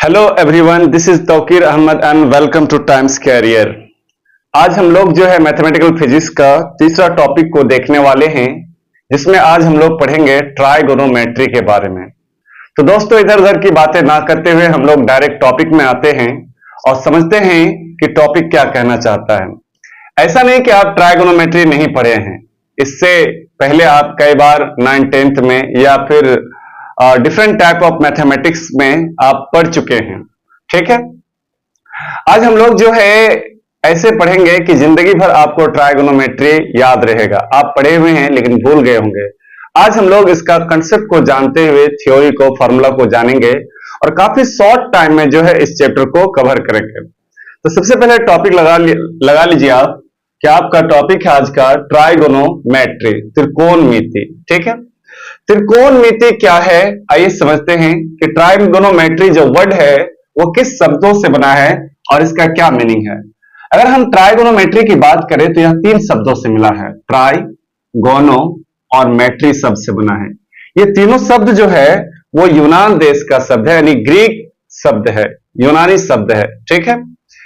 Hello everyone, this is Tauqeer Ahmed and welcome to Times Career. आज हम लोग जो है मैथमेटिकल फिजिक्स का तीसरा टॉपिक को देखने वाले हैं, जिसमें आज हम लोग पढ़ेंगे ट्राइगोनोमेट्री के बारे में। तो दोस्तों, इधर उधर की बातें ना करते हुए हम लोग डायरेक्ट टॉपिक में आते हैं और समझते हैं कि टॉपिक क्या कहना चाहता है। ऐसा नहीं कि आप ट्राइगोनोमेट्री नहीं पढ़े हैं, इससे पहले आप कई बार 9th-10th में या फिर डिफरेंट टाइप ऑफ मैथमेटिक्स में आप पढ़ चुके हैं। ठीक है, आज हम लोग जो है ऐसे पढ़ेंगे कि जिंदगी भर आपको ट्राइगोनोमेट्री याद रहेगा। आप पढ़े हुए हैं लेकिन भूल गए होंगे। आज हम लोग इसका कंसेप्ट को जानते हुए थ्योरी को, फॉर्मूला को जानेंगे और काफी शॉर्ट टाइम में जो है इस चैप्टर को कवर करेंगे। तो सबसे पहले टॉपिक लगा लीजिए आप कि आपका टॉपिक है आज का ट्राइगोनोमेट्री, त्रिकोणमिति। ठीक है, त्रिकोणमिति क्या है, आइए समझते हैं कि ट्राइगोनोमेट्री जो वर्ड है वो किस शब्दों से बना है और इसका क्या मीनिंग है। अगर हम ट्राइगोनोमेट्री की बात करें तो यह 3 शब्दों से मिला है। ट्राई, गोनो और मेट्री शब्द से बना है। ये तीनों शब्द जो है वो यूनान देश का शब्द है, यानी ग्रीक शब्द है, यूनानी शब्द है। ठीक है,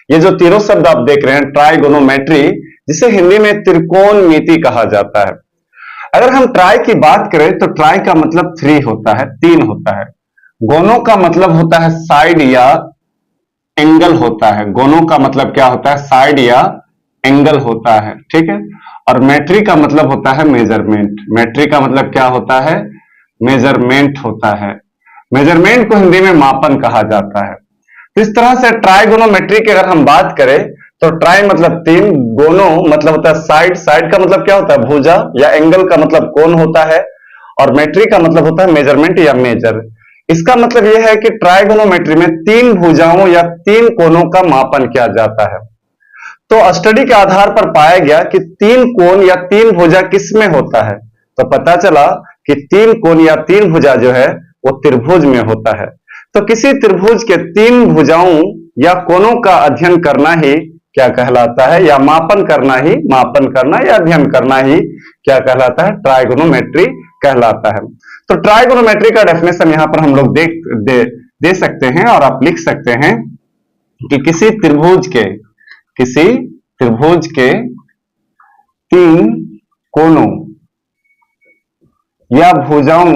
ये जो तीनों शब्द आप देख रहे हैं ट्राइगोनोमेट्री, जिसे हिंदी में त्रिकोणमिति कहा जाता है। अगर हम ट्राई की बात करें तो ट्राई का मतलब 3 होता है, 3 होता है। गोनो का मतलब होता है साइड या एंगल होता है। गोनो का मतलब क्या होता है, साइड या एंगल होता है। ठीक है, और मेट्री का मतलब होता है मेजरमेंट। मेट्री का मतलब क्या होता है, मेजरमेंट होता है। मेजरमेंट को हिंदी में मापन कहा जाता है। तो इस तरह से ट्राइगोनोमेट्री की अगर हम बात करें तो ट्राई मतलब 3, गोनो मतलब होता है साइड, साइड का मतलब क्या होता है, भुजा या एंगल का मतलब कोण होता है, और मेट्री का मतलब होता है मेजरमेंट या मेजर। इसका मतलब यह है कि ट्राइगोनोमेट्री में 3 भुजाओं या 3 कोणों का मापन किया जाता है। तो स्टडी के आधार पर पाया गया कि 3 कोण या 3 भुजा किसमें होता है, तो पता चला कि 3 कोण या 3 भुजा जो है वो त्रिभुज में होता है। तो किसी त्रिभुज के 3 भुजाओं या कोणों का अध्ययन करना ही क्या कहलाता है, या मापन करना या अध्ययन करना ही क्या कहलाता है, ट्राइगोनोमेट्री कहलाता है। तो ट्राइगोनोमेट्री का डेफिनेशन यहां पर हम लोग दे सकते हैं और आप लिख सकते हैं कि किसी त्रिभुज के 3 कोणों या भुजाओं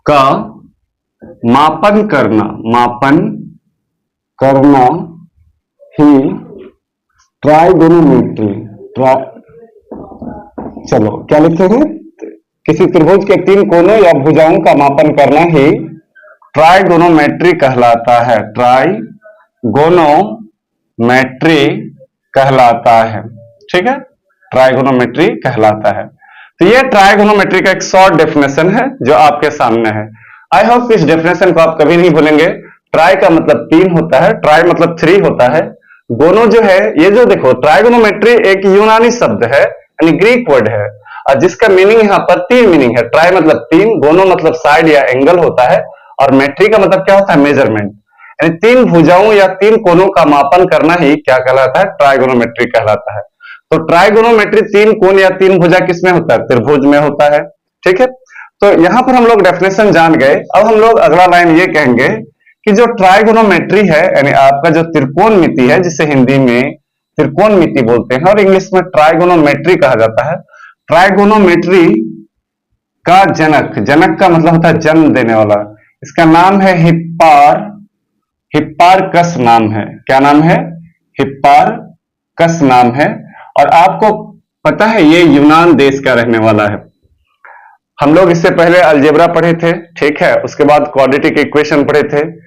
का मापन करना ही ट्राइगोनोमेट्री। चलो क्या लिखते हैं, किसी त्रिभुज के 3 कोणों या भुजाओं का मापन करना ही ट्राइगोनोमेट्री कहलाता है। ट्राइगोनोमेट्री कहलाता है। ठीक है, ट्राइगोनोमेट्री कहलाता है। तो ये ट्राइगोनोमेट्री का एक शॉर्ट डेफिनेशन है जो आपके सामने है। आई होप इस डेफिनेशन को आप कभी नहीं भूलेंगे। ट्राई का मतलब 3 होता है, ट्राई मतलब 3 होता है। गोनो जो है, ये जो देखो ट्राइगोनोमेट्री एक यूनानी शब्द है, यानी ग्रीक वर्ड है, और जिसका मीनिंग यहाँ पर 3 मीनिंग है। ट्राई मतलब 3, गोनो मतलब साइड या एंगल होता है, और मेट्री का मतलब क्या होता है, मेजरमेंट। यानी 3 भुजाओं या 3 कोणों का मापन करना ही क्या कहलाता है, ट्राइगोनोमेट्री कहलाता है। तो ट्राइगोनोमेट्री 3 कोण या 3 भुजा किसमें होता है, त्रिभुज में होता है। ठीक है, तो यहां पर हम लोग डेफिनेशन जान गए। अब हम लोग अगला लाइन ये कहेंगे कि जो ट्राइगोनोमेट्री है, यानी आपका जो त्रिकोणमिति है, जिसे हिंदी में त्रिकोणमिति बोलते हैं और इंग्लिश में ट्राइगोनोमेट्री कहा जाता है। ट्राइगोनोमेट्री का जनक का मतलब होता है जन्म देने वाला। इसका नाम है हिप्पारकस नाम है। क्या नाम है, हिप्पारकस नाम है। और आपको पता है ये यूनान देश का रहने वाला है। हम लोग इससे पहले अलजेब्रा पढ़े थे, ठीक है, उसके बाद क्वाड्रेटिक इक्वेशन पढ़े थे,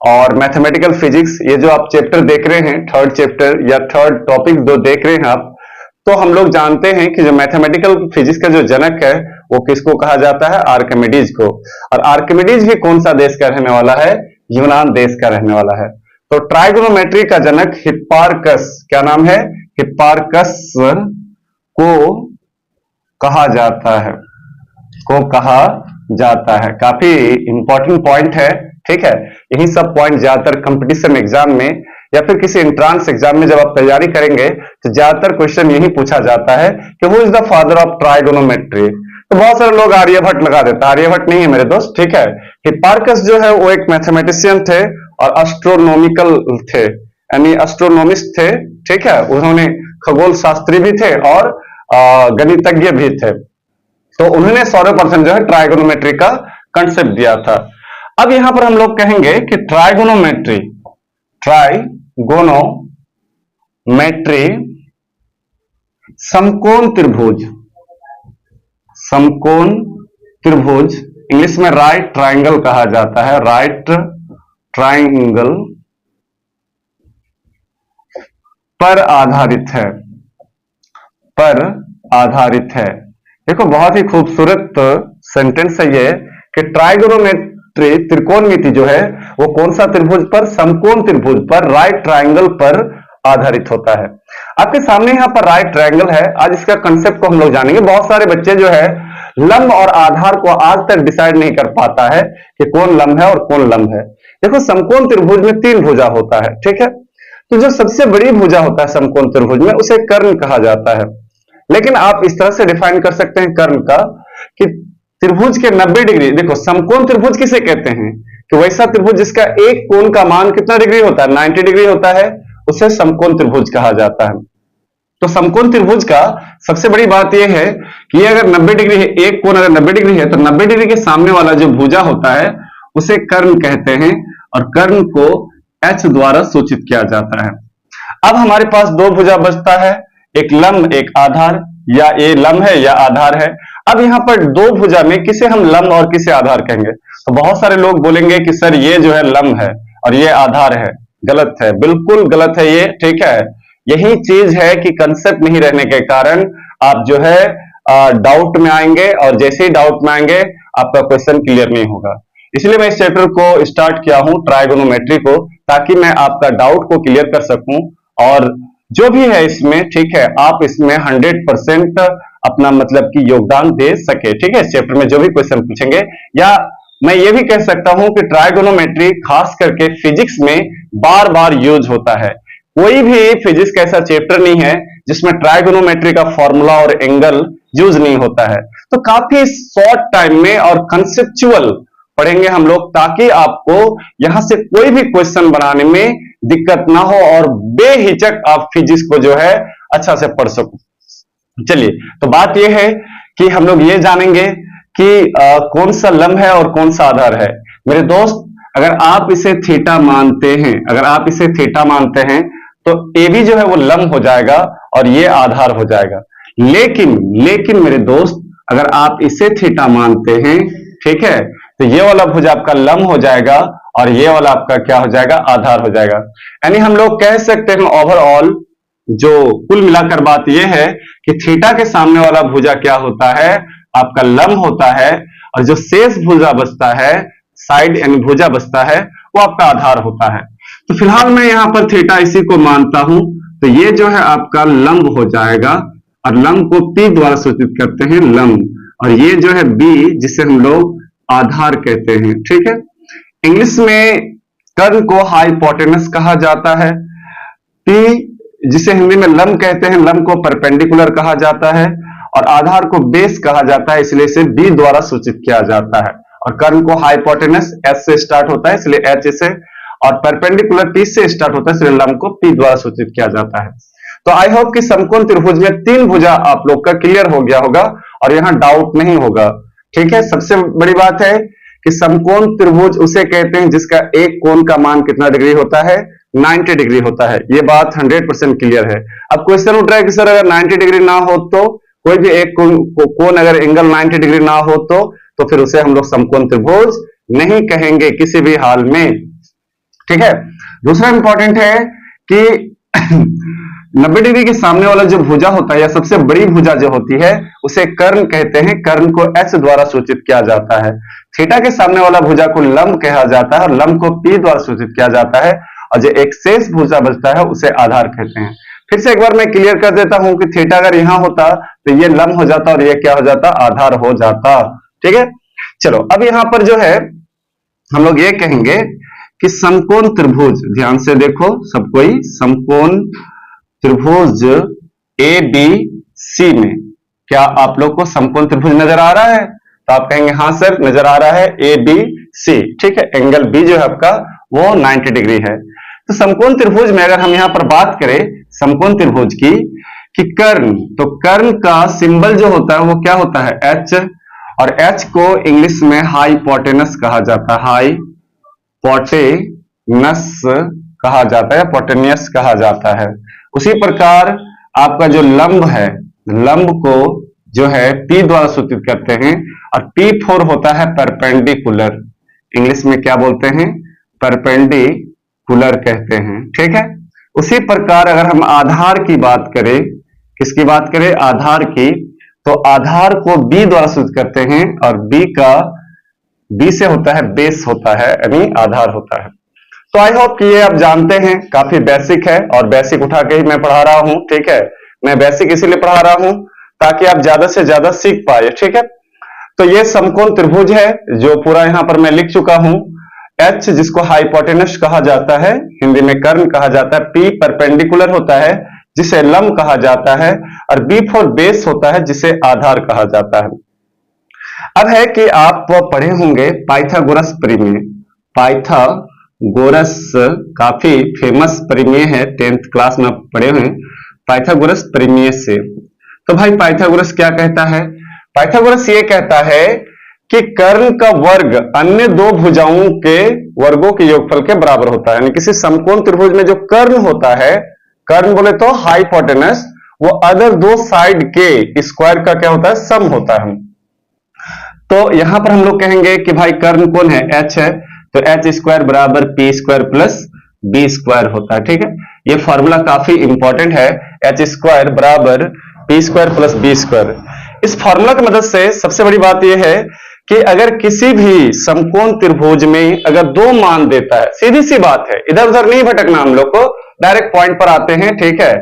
और मैथमेटिकल फिजिक्स, ये जो आप चैप्टर देख रहे हैं, 3rd चैप्टर या 3rd टॉपिक जो देख रहे हैं आप, तो हम लोग जानते हैं कि जो मैथमेटिकल फिजिक्स का जो जनक है वो किसको कहा जाता है, आर्किमिडीज को। और आर्किमिडीज भी कौन सा देश का रहने वाला है, यूनान देश का रहने वाला है। तो ट्राइगोनोमेट्री का जनक हिप्पारकस, क्या नाम है, हिप्पारकस को कहा जाता है। काफी इंपॉर्टेंट पॉइंट है। ठीक है, यही सब पॉइंट ज्यादातर कंपटीशन एग्जाम में या फिर किसी एंट्रांस एग्जाम में जब आप तैयारी करेंगे तो ज्यादातर क्वेश्चन यही पूछा जाता है कि who is the father of trigonometry. तो बहुत सारे लोग आर्यभट्ट लगा देते हैं, आर्यभट्ट नहीं है मेरे दोस्त, ठीक है। हिप्पार्कस जो है वो एक मैथमेटिशियन थे और एस्ट्रोनॉमिकल थे, यानी एस्ट्रोनॉमिस्ट थे, ठीक है। उन्होंने खगोल शास्त्री भी थे और गणितज्ञ भी थे। तो उन्होंने सर्वप्रथम जो है ट्राइगोनोमेट्री का कंसेप्ट दिया था। अब यहां पर हम लोग कहेंगे कि ट्राइगोनोमेट्री, ट्राइगोनोमेट्री समकोण त्रिभुज, समकोण त्रिभुज इंग्लिश में राइट ट्राइंगल कहा जाता है, राइट ट्राइंगल पर आधारित है, पर आधारित है। देखो बहुत ही खूबसूरत सेंटेंस है ये कि ट्राइगोनोमेट्री त्रिकोणमिति जो है वो कौन सा त्रिभुज पर, समकोण त्रिभुज पर, राइट ट्राइंगल पर आधारित होता है। आपके सामने यहां पर राइट ट्राइंगल है। आज इसका कंसेप्ट को हम लोग जानेंगे। बहुत सारे बच्चे जो है लंब और आधार को आज तक डिसाइड नहीं कर पाता है कि कौन लंब है और कौन लंब है। देखो समकोण त्रिभुज में 3 भुजा होता है, ठीक है। तो जो सबसे बड़ी भुजा होता है समकोण त्रिभुज में उसे कर्ण कहा जाता है। लेकिन आप इस तरह से डिफाइन कर सकते हैं कर्ण का कि त्रिभुज के 90 डिग्री, देखो समकोण त्रिभुज किसे कहते हैं कि वैसा त्रिभुज जिसका एक कोण का मान कितना डिग्री होता है, 90 डिग्री होता है, उसे समकोण त्रिभुज कहा जाता है। तो समकोण त्रिभुज का सबसे बड़ी बात यह है कि ये अगर 90 डिग्री है, एक कोण अगर 90 डिग्री है, तो 90 डिग्री के सामने वाला जो भुजा होता है उसे कर्ण कहते हैं और कर्ण को H द्वारा सूचित किया जाता है। अब हमारे पास 2 भुजा बचता है, एक लंब एक आधार, या ये लंब है या आधार है। अब यहां पर 2 भुजा में किसे हम लंब और किसे आधार कहेंगे? तो बहुत सारे लोग बोलेंगे कि सर ये जो है लंब है और ये आधार है। गलत है, बिल्कुल गलत है ये, ठीक है। यही चीज है कि कंसेप्ट नहीं रहने के कारण आप जो है डाउट में आएंगे और जैसे ही डाउट में आएंगे आपका क्वेश्चन क्लियर नहीं होगा। इसलिए मैं इस चैप्टर को स्टार्ट किया हूं ट्राइगोनोमेट्री को, ताकि मैं आपका डाउट को क्लियर कर सकूं और जो भी है इसमें, ठीक है, आप इसमें 100% अपना मतलब कि योगदान दे सके, ठीक है। इस चैप्टर में जो भी क्वेश्चन पूछेंगे, या मैं ये भी कह सकता हूं कि ट्राइगोनोमेट्री खास करके फिजिक्स में बार बार यूज होता है। कोई भी फिजिक्स का ऐसा चैप्टर नहीं है जिसमें ट्राइगोनोमेट्री का फॉर्मूला और एंगल यूज नहीं होता है। तो काफी शॉर्ट टाइम में और कंसेप्चुअल पढ़ेंगे हम लोग, ताकि आपको यहां से कोई भी क्वेश्चन बनाने में दिक्कत ना हो और बेहिचक आप फिजिक्स को जो है अच्छा से पढ़ सको। चलिए, तो बात यह है कि हम लोग ये जानेंगे कि कौन सा लंब है और कौन सा आधार है। मेरे दोस्त, अगर आप इसे थीटा मानते हैं, अगर आप इसे थीटा मानते हैं, तो ए बी जो है वो लंब हो जाएगा और ये आधार हो जाएगा। लेकिन मेरे दोस्त, अगर आप इसे थीटा मानते हैं, ठीक है, तो ये वाला भुज आपका लंब हो जाएगा और ये वाला आपका क्या हो जाएगा, आधार हो जाएगा। यानी हम लोग कह सकते हैं ओवरऑल जो कुल मिलाकर बात यह है कि थीटा के सामने वाला भुजा क्या होता है, आपका लंब होता है, और जो शेष भुजा बचता है, साइड यानी भुजा बचता है, वो आपका आधार होता है। तो फिलहाल मैं यहां पर थीटा इसी को मानता हूं, तो ये जो है आपका लंब हो जाएगा और लंब को P द्वारा सूचित करते हैं, लंब, और ये जो है B जिसे हम लोग आधार कहते हैं, ठीक है। इंग्लिश में कर्ण को हाइपोटेनस कहा जाता है। P जिसे हिंदी में लंब कहते हैं, लंब को परपेंडिकुलर कहा जाता है और आधार को बेस कहा जाता है, इसलिए इसे B द्वारा सूचित किया जाता है। और कर्ण को हाइपोटेनस S से स्टार्ट होता है, इसलिए H से, और परपेंडिकुलर P से स्टार्ट होता है, इसलिए लंब को P द्वारा सूचित किया जाता है। तो आई होप कि समकोण त्रिभुज में 3 भुजा आप लोग का क्लियर हो गया होगा और यहां डाउट नहीं होगा, ठीक है। सबसे बड़ी बात है कि समकोण त्रिभुज उसे कहते हैं जिसका एक कोण का मान कितना डिग्री होता है, 90 डिग्री होता है। ये बात 100% क्लियर है। अब क्वेश्चन उठ रहा है कि सर अगर 90 डिग्री ना हो तो, कोई भी एक कोण अगर एंगल 90 डिग्री ना हो तो फिर उसे हम लोग समकोण त्रिभुज नहीं कहेंगे किसी भी हाल में, ठीक है। दूसरा इंपॉर्टेंट है कि 90 डिग्री के सामने वाला जो भुजा होता है या सबसे बड़ी भुजा जो होती है उसे कर्ण कहते हैं। कर्ण को H द्वारा सूचित किया जाता है। थीटा के सामने वाला भुजा को लंब कहा जाता है और लंब को P द्वारा सूचित किया जाता है, और जो एक शेष भुजा बचता है उसे आधार कहते हैं। फिर से एक बार मैं क्लियर कर देता हूं कि थीटा अगर यहां होता तो ये लंब हो जाता और ये क्या हो जाता, आधार हो जाता, ठीक है। चलो, अब यहां पर जो है हम लोग ये कहेंगे कि समकोण त्रिभुज, ध्यान से देखो सब कोई, समकोण त्रिभुज ABC में क्या आप लोग को समकोण त्रिभुज नजर आ रहा है? तो आप कहेंगे हाँ सर नजर आ रहा है, ए बी सी, ठीक है। एंगल बी जो है आपका वो 90 डिग्री है। तो समकोण त्रिभुज में अगर हम यहां पर बात करें समकोण त्रिभुज की कि कर्ण, तो कर्ण का सिंबल जो होता है वो क्या होता है? एच, और एच को इंग्लिश में हाइपोटेनस कहा जाता है, हाइपोटेनस कहा जाता है, पोटेनियस कहा जाता है। उसी प्रकार आपका जो लंब है, लंब को जो है P द्वारा सूचित करते हैं, और P4 होता है परपेंडिकुलर, इंग्लिश में क्या बोलते हैं? परपेंडिकुलर कहते हैं, ठीक है। उसी प्रकार अगर हम आधार की बात करें, किसकी बात करें? आधार की, तो आधार को B द्वारा सूचित करते हैं, और B से होता है बेस होता है, यानी आधार होता है। तो आई होप कि ये आप जानते हैं, काफी बेसिक है, और बेसिक उठा के ही मैं पढ़ा रहा हूं, ठीक है। मैं बेसिक इसीलिए पढ़ा रहा हूं ताकि आप ज्यादा से ज्यादा सीख पाए, ठीक है। तो ये समकोण त्रिभुज है जो पूरा यहां पर मैं लिख चुका हूं। एच जिसको हाइपोटेनस कहा जाता है, हिंदी में कर्ण कहा जाता है, P परपेंडिकुलर होता है जिसे लंब कहा जाता है, और B4 बेस होता है जिसे आधार कहा जाता है। अब है कि आप पढ़े होंगे पाइथागोरस प्रमेय, पाइथागोरस काफी फेमस प्रमेय है, 10th क्लास में पढ़े हुए पाइथागोरस प्रमेय से। तो भाई पाइथागोरस क्या कहता है? पाइथागोरस ये कहता है कि कर्ण का वर्ग अन्य दो भुजाओं के वर्गों के योगफल के बराबर होता है। यानी किसी समकोण त्रिभुज में जो कर्ण होता है, कर्ण बोले तो हाइपोटेनस, वो अदर दो साइड के स्क्वायर का क्या होता है? सम होता है। तो यहां पर हम लोग कहेंगे कि भाई कर्ण कौन है? एच है, तो एच स्क्वायर बराबर p square plus b square होता है, ठीक है। ये फॉर्मूला काफी इंपॉर्टेंट है, एच स्क्वायर बराबर p square plus b square. इस फॉर्मूला की मदद से सबसे बड़ी बात यह है कि अगर किसी भी समकोण त्रिभुज में अगर दो मान देता है, सीधी सी बात है, इधर उधर नहीं भटकना, हम लोग को डायरेक्ट पॉइंट पर आते हैं, ठीक है,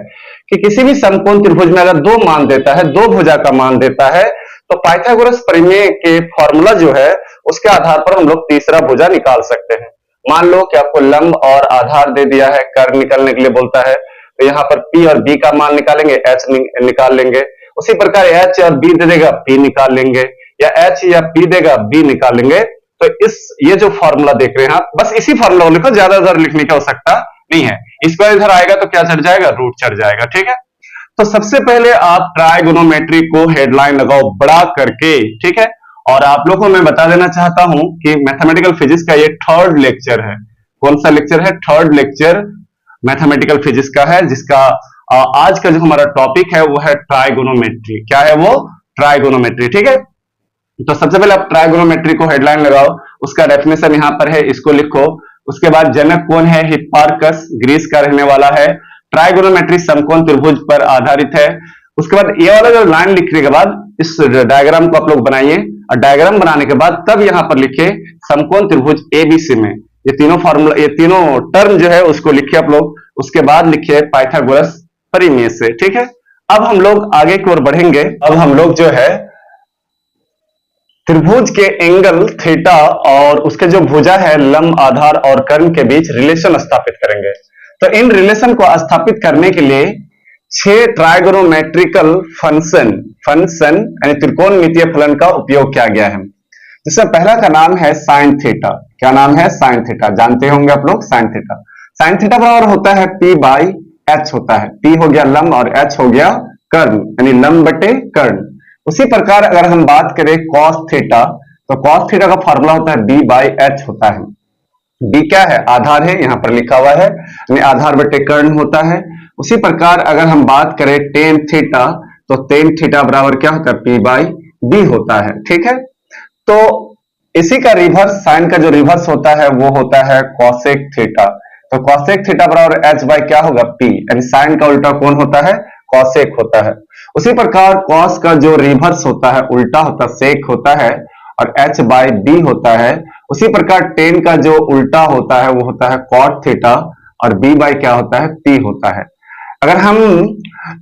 कि किसी भी समकोण त्रिभुज में अगर दो मान देता है, दो भुजा का मान देता है, तो पाइथागोरस प्रमेय के फॉर्मूला जो है उसके आधार पर हम लोग तीसरा भुजा निकाल सकते हैं। मान लो कि आपको लंब और आधार दे दिया है, कर्ण निकालने के लिए बोलता है, तो यहां पर P और B का मान निकालेंगे, H निकाल लेंगे। उसी प्रकार H और B दे देगा, P निकाल लेंगे, या H या P देगा, B निकाल लेंगे। तो ये जो फॉर्मूला देख रहे हैं आप, बस इसी फॉर्मूला को लिखो, ज्यादा इधर लिखने की आवश्यकता नहीं है। इसको इधर आएगा तो क्या चढ़ जाएगा? रूट चढ़ जाएगा, ठीक है। तो सबसे पहले आप ट्राइगोनोमेट्री को हेडलाइन लगाओ बड़ा करके, ठीक है। और आप लोगों को मैं बता देना चाहता हूं कि मैथमेटिकल फिजिक्स का ये 3rd लेक्चर है। कौन सा लेक्चर है? 3rd लेक्चर मैथमेटिकल फिजिक्स का है, जिसका आज का जो हमारा टॉपिक है वो है ट्राइगोनोमेट्री। क्या है वो? ट्राइगोनोमेट्री, ठीक है। तो सबसे पहले आप ट्राइगोनोमेट्री को हेडलाइन लगाओ, उसका डेफिनेशन यहां पर है, इसको लिखो। उसके बाद जनक कौन है? हिप्पार्कस, ग्रीस का रहने वाला है। ट्राइगोनोमेट्री समकोण त्रिभुज पर आधारित है। उसके बाद ये वाला जो लाइन लिखने के बाद इस डायग्राम को आप लोग बनाइए, और डायग्राम बनाने के बाद तब यहां पर लिखे समकोण त्रिभुज एबीसी में ये तीनों फॉर्मूला, ये तीनों टर्म जो है उसको लिखिए आप लोग। उसके बाद लिखिए पाइथागोरस प्रमेय से, ठीक है। अब हम लोग आगे की ओर बढ़ेंगे। अब हम लोग जो है त्रिभुज के एंगल थीटा और उसके जो भुजा है लंब, आधार और कर्ण के बीच रिलेशन स्थापित करेंगे। तो इन रिलेशन को स्थापित करने के लिए 6 ट्राइगोनोमेट्रिकल फंक्शन यानी त्रिकोणमितीय फलन का उपयोग किया गया है, जिसमें पहला का नाम है साइन थीटा। क्या नाम है? Sine theta. जानते होंगे आप लोग साइन थीटा। साइन थीटा बराबर होता है P बाई H होता है। P हो गया लंब और H हो गया कर्ण, यानी लंब बटे कर्ण। उसी प्रकार अगर हम बात करें कॉस थीटा, तो कॉस थीटा का फॉर्मूला होता है B बाई H होता है। B क्या है? आधार है, यहां पर लिखा हुआ है, यानी आधार बटे कर्ण होता है। उसी प्रकार अगर हम बात करें टेन थीटा, तो टेन थीटा बराबर क्या होता है? P बाई B होता है, ठीक है। तो इसी का रिवर्स, साइन का जो रिवर्स होता है वो होता है कॉसेक थीटा। तो कॉसेक थीटा बराबर H बाई क्या होगा? P, यानी साइन का उल्टा कौन होता है? कॉसेक होता है। उसी प्रकार कॉस का जो रिवर्स होता है, उल्टा होता है, सेक होता है, और H बाई B होता है। उसी प्रकार टेन का जो उल्टा होता है वो होता है कॉट थीटा, और B बाई क्या होता है? P होता है। अगर हम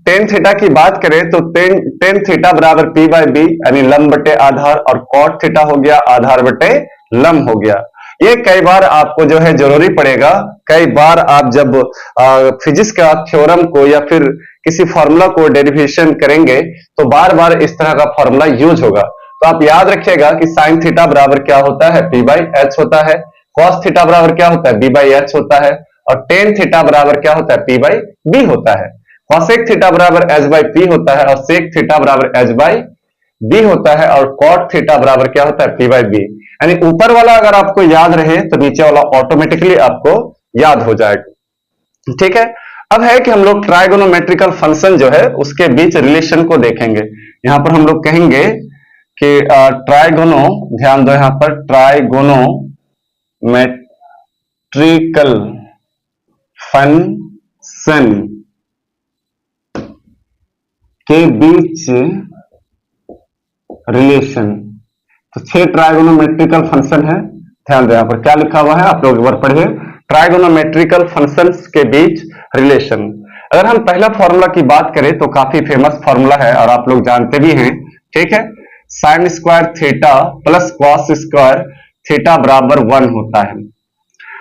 टेन थीटा की बात करें तो टेन थीटा बराबर P बाई B, यानी लंब बटे आधार, और कॉट थीटा हो गया आधार बटे लंब हो गया। ये कई बार आपको जो है जरूरी पड़ेगा। कई बार आप जब फिजिक्स का थ्योरम को या फिर किसी फॉर्मूला को डेरिवेशन करेंगे तो बार बार इस तरह का फॉर्मूला यूज होगा। तो आप याद रखिएगा कि साइन थीटा बराबर क्या होता है, पी बाई एच होता है। कॉस थीटा बराबर क्या होता है, बी बाई एच होता है। और टेन थीटा बराबर क्या होता है, पी बाई बी होता है। कॉसेक थीटा बराबर एच बाई पी होता है और सेक थीटा बराबर एच बाई बी होता है। और कॉट थीटा बराबर क्या होता है, पी बाई बी। यानी ऊपर वाला अगर आपको याद रहे तो नीचे वाला ऑटोमेटिकली आपको याद हो जाएगा। ठीक है, अब है कि हम लोग ट्राइगोनोमेट्रिकल फंक्शन जो है उसके बीच रिलेशन को देखेंगे। यहां पर हम लोग कहेंगे कि ट्राइगोनो, ध्यान दो यहां पर, ट्राइगोनोमेट्रिकल फंक्शन के बीच रिलेशन। तो 6 ट्राइगोनोमेट्रिकल फंक्शन है। ध्यान दो यहां पर क्या लिखा हुआ है, आप लोग एक बार पढ़िए। ट्राइगोनोमेट्रिकल फंक्शंस के बीच रिलेशन। अगर हम पहला फॉर्मूला की बात करें तो काफी फेमस फॉर्मूला है और आप लोग जानते भी हैं। ठीक है, sign square theta plus cos square theta बराबर 1 होता है।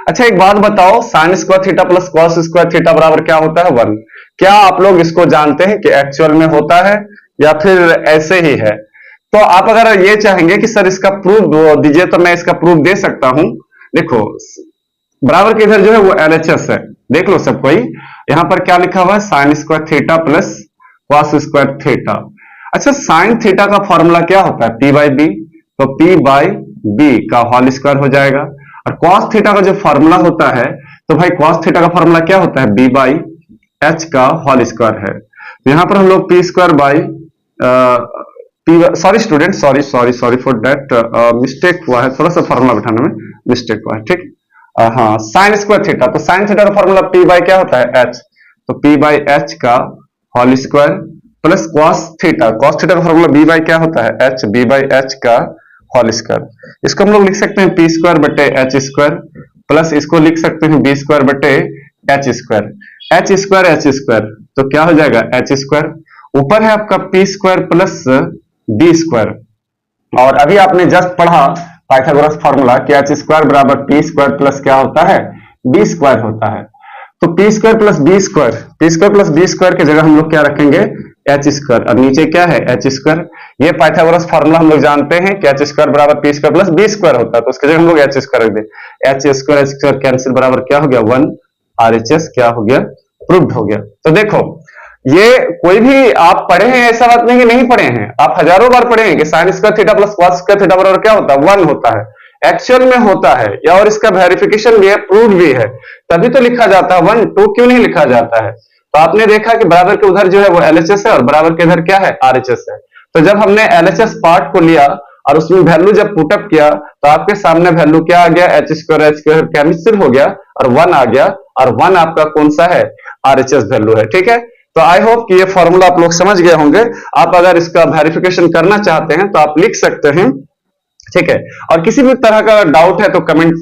अच्छा एक बात बताओ, sign square theta plus cos square theta बराबर क्या होता है, 1। क्या आप लोग इसको जानते हैं कि एक्चुअल में होता है या फिर ऐसे ही है? तो आप अगर ये चाहेंगे कि सर इसका प्रूफ दीजिए तो मैं इसका प्रूफ दे सकता हूं। देखो बराबर के इधर जो है वो एलएचएस है, देख लो सब कोई। यहां पर क्या लिखा हुआ है, sign square theta plus cos square theta. अच्छा साइन थीटा का फॉर्मूला क्या होता है, पी बाई बी। तो पी बाई बी का होल स्क्वायर हो जाएगा। और कॉस थीटा का जो फॉर्मूला होता है, तो भाई कॉस थीटा का फॉर्मूला क्या होता है, बी बाई एच का होल स्क्वायर है। तो यहां पर हम लोग P square by sorry student, sorry for that, mistake हुआ है, थोड़ा सा फॉर्मूला बैठाने में मिस्टेक हुआ है। ठीक, हाँ साइन स्क्वायर थीटा, तो साइन थीटा का फॉर्मूला पी बाई क्या होता है, एच। तो पी बाई एच का whole square plus cos theta का फॉर्मूला बी बाई क्या होता है, एच, बी बाई एच का होल स्क्वायर। इसको हम लोग लिख सकते हैं पी स्क्वायर बटे एच स्क्वायर, प्लस इसको लिख सकते हैं बी स्क्वायर बटे एच स्क्वायर। एच स्क्वायर तो क्या हो जाएगा, एच स्क्वायर। ऊपर है आपका p square plus b square. और अभी आपने जस्ट पढ़ा पाइथागोरस फॉर्मूला कि एच स्क्वायर बराबर पी स्क्वायर प्लस क्या होता है, बी स्क्वायर होता है। तो p square plus b square की जगह हम लोग क्या रखेंगे, एच स्क्वायर। और नीचे क्या है, एच स्क्वायर। ये पाइथागोरस फॉर्मूला हम लोग जानते हैं कि एच स्क्वायर बराबर p square plus b square होता है। तो उसकी जगह हम लोग एच स्क्वायर रख दे। एच स्क्वायर कैंसिल बराबर क्या हो गया, 1 आरएचएस क्या हो गया, प्रूव्ड हो गया। तो देखो ये कोई भी आप पढ़े हैं, ऐसा बात नहीं कि नहीं पढ़े हैं, आप हजारों बार पढ़े हैं कि sign square theta plus cos square theta बराबर क्या होता है, 1 होता है। एक्चुअल में होता है या और इसका वेरिफिकेशन भी है, प्रूव भी है, तभी तो लिखा जाता है 1, 2 क्यों नहीं लिखा जाता है। तो आपने देखा कि बराबर के उधर जो है वो एलएचएस है और बराबर के इधर क्या है, आरएचएस है। तो जब हमने एलएचएस पार्ट को लिया और उसमें वैल्यू जब पुटअप किया तो आपके सामने वैल्यू क्या आ गया, एच स्क्वायर कैंसिल हो गया और 1 आ गया। और 1 आपका कौन सा है, आरएचएस वैल्यू है। ठीक है, तो आई होप कि ये फॉर्मूला आप लोग समझ गए होंगे। आप अगर इसका वेरिफिकेशन करना चाहते हैं तो आप लिख सकते हैं। ठीक है, और किसी भी तरह का डाउट है तो कमेंट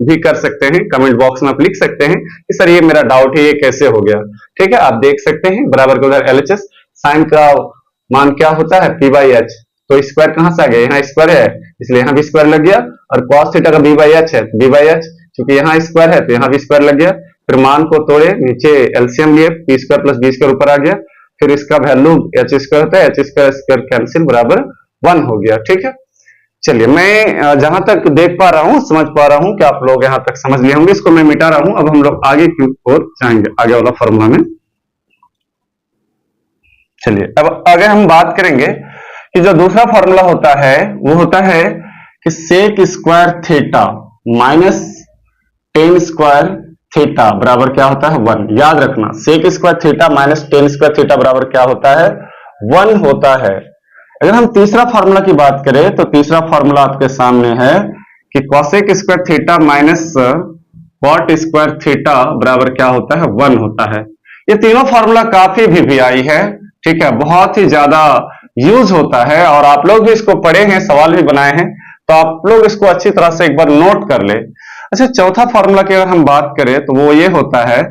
भी कर सकते हैं, कमेंट बॉक्स में आप लिख सकते हैं कि सर ये मेरा डाउट है, ये कैसे हो गया। ठीक है, आप देख सकते हैं बराबर के उधर एलएचएस, साइन का मान क्या होता है, पी बाई एच। तो स्क्वायर कहां से आ गया, यहाँ स्क्वायर है इसलिए यहाँ भी स्क्वायर लग गया। और कॉस थीटा का बी बाई एच है, बी बाई एच, क्योंकि यहाँ स्क्वायर है तो यहाँ भी स्क्वायर लग गया। फिर मान को तोड़े, नीचे एलसीएम लिए, p square plus b square ऊपर आ गया। फिर इसका वैल्यू एच स्क्वायर होता है, एच स्क्वायर कैंसिल बराबर 1 हो गया। ठीक है, चलिए मैं जहां तक देख पा रहा हूं, समझ पा रहा हूं कि आप लोग यहां तक समझ लिए होंगे, इसको मैं मिटा रहा हूं। अब हम लोग आगे की ओर जाएंगे, आगे वाला फॉर्मूला में। चलिए अब आगे हम बात करेंगे कि जो दूसरा फॉर्मूला होता है वो होता है कि sec square theta minus tan square theta बराबर क्या होता है, 1। याद रखना, sec square theta minus tan square theta बराबर क्या होता है, 1 होता है। अगर हम तीसरा फॉर्मूला की बात करें तो तीसरा फॉर्मूला आपके सामने है कि cosec square theta minus cot square theta बराबर क्या होता है, 1 होता है। ये तीनों फॉर्मूला काफी वीवीआई है। ठीक है, बहुत ही ज्यादा यूज होता है और आप लोग भी इसको पढ़े हैं, सवाल भी बनाए हैं, तो आप लोग इसको अच्छी तरह से एक बार नोट कर ले। अच्छा चौथा फॉर्मूला की अगर हम बात करें तो वो ये होता है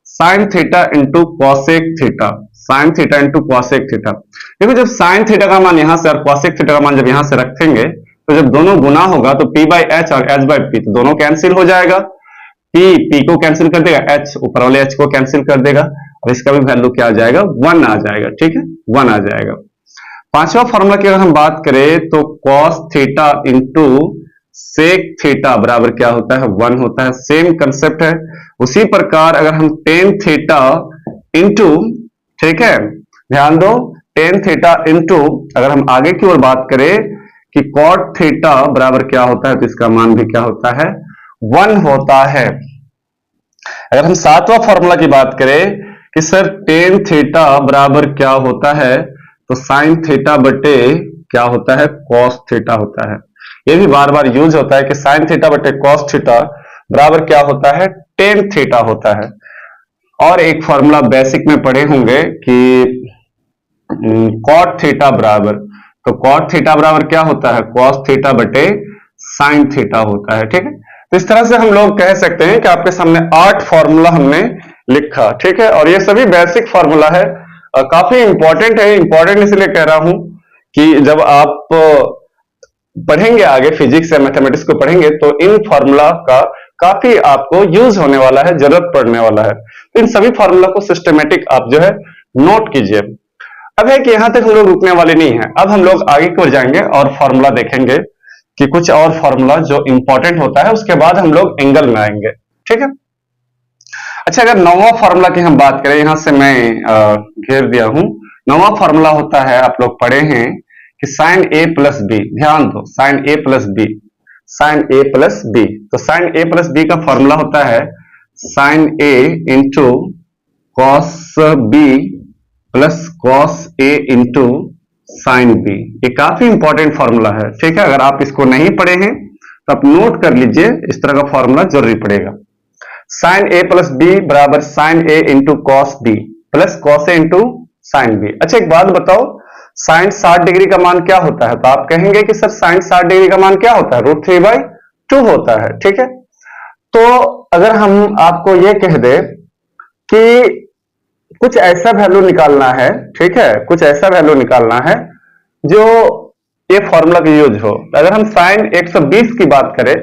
sine theta into cosec theta, sine theta into cosec theta. देखो जब साइन थीटा का मान यहां से और कॉसेक थीटा का मान जब यहां से रखेंगे तो जब दोनों गुना होगा तो P बाई एच और H बाई पी, तो दोनों कैंसिल हो जाएगा। P को कैंसिल कर देगा, H ऊपर वाले H को कैंसिल कर देगा, और इसका भी वैल्यू क्या आ जाएगा, 1 आ जाएगा। ठीक है, 1 आ जाएगा। पांचवा फॉर्मूला की अगर हम बात करें तो cos theta into sec theta बराबर क्या होता है, 1 होता है। सेम कंसेप्ट है। उसी प्रकार अगर हम टेन थीटा इंटू, ठीक है, ध्यान दो, टेन थीटा इंटू अगर हम आगे की ओर बात करें कि कॉट थीटा बराबर क्या होता है, तो इसका मान भी क्या होता है, 1 होता है। अगर हम सातवां फॉर्मूला की बात करें कि सर टेन थीटा बराबर क्या होता है, तो साइन थीटा बटे क्या होता है, कॉस थीटा होता है। ये भी बार बार यूज होता है कि साइन थीटा बटे कॉस थीटा बराबर क्या होता है, टेन थीटा होता है। और एक फॉर्मूला बेसिक में पढ़े होंगे कि कॉट थीटा बराबर, तो कॉट थीटा बराबर क्या होता है, कॉस थीटा बटे साइन थीटा होता है। ठीक है, तो इस तरह से हम लोग कह सकते हैं कि आपके सामने 8 फॉर्मूला हमने लिखा। ठीक है, और ये सभी बेसिक फॉर्मूला है, काफी इंपॉर्टेंट है। इंपॉर्टेंट इसलिए कह रहा हूं कि जब आप पढ़ेंगे आगे फिजिक्स या मैथमेटिक्स को पढ़ेंगे तो इन फॉर्मूला का काफी आपको यूज होने वाला है, जरूरत पड़ने वाला है। तो इन सभी फॉर्मूला को सिस्टमेटिक आप जो है नोट कीजिए। अब है कि यहां तक हम लोग रुकने वाले नहीं है, अब हम लोग आगे की ओर जाएंगे और फॉर्मूला देखेंगे कि कुछ और फॉर्मूला जो इंपॉर्टेंट होता है, उसके बाद हम लोग एंगल में आएंगे। ठीक है, अच्छा, अगर नौवां फॉर्मूला की हम बात करें, यहां से मैं घेर दिया हूं। नौवां फॉर्मूला होता है, आप लोग पढ़े हैं कि साइन ए प्लस बी, ध्यान दो, sine A plus B, sine A plus B. तो साइन ए प्लस बी का फॉर्मूला होता है sine A into cos B plus cos A into sine B. ये काफी इंपॉर्टेंट फॉर्मूला है। ठीक है, अगर आप इसको नहीं पढ़े हैं तो आप नोट कर लीजिए, इस तरह का फॉर्मूला जरूरी पड़ेगा। साइन ए प्लस बी बराबर sine A into cos B plus cos A into sine B. अच्छा, एक बात बताओ, साइन 60 डिग्री का मान क्या होता है, तो आप कहेंगे कि सर साइन 60 डिग्री का मान क्या होता है, √3/2 होता है। ठीक है, तो अगर हम आपको यह कह दे कि कुछ ऐसा वैल्यू निकालना है, ठीक है, कुछ ऐसा वैल्यू निकालना है जो ये फॉर्मूला का यूज हो। अगर हम साइन 120 की बात करें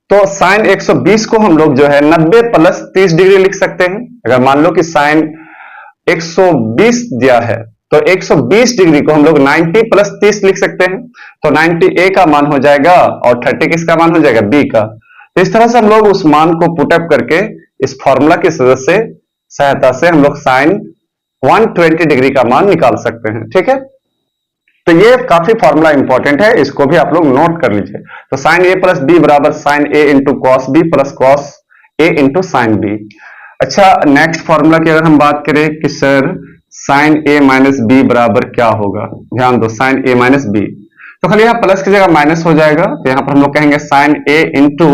तो साइन 120 को हम लोग जो है 90 प्लस 30 डिग्री लिख सकते हैं। अगर मान लो कि साइन 120 दिया है तो 120 डिग्री को हम लोग 90 प्लस 30 लिख सकते हैं। तो 90 ए का मान हो जाएगा और 30 किसका मान हो जाएगा, बी का। तो इस तरह से हम लोग उस मान को पुटअप करके इस फॉर्मूला की सहायता से हम लोग साइन 120 डिग्री का मान निकाल सकते हैं। ठीक है, तो ये काफी फॉर्मूला इंपॉर्टेंट है, इसको भी आप लोग नोट कर लीजिए। तो साइन ए प्लस बी बराबर sine A into cos B plus cos A into sine B. अच्छा, नेक्स्ट फॉर्मूला की अगर हम बात करें कि sir sine A minus B बराबर क्या होगा, ध्यान दो, साइन ए माइनस बी, तो खाली यहां प्लस की जगह माइनस हो जाएगा। तो यहां पर हम लोग कहेंगे sine A into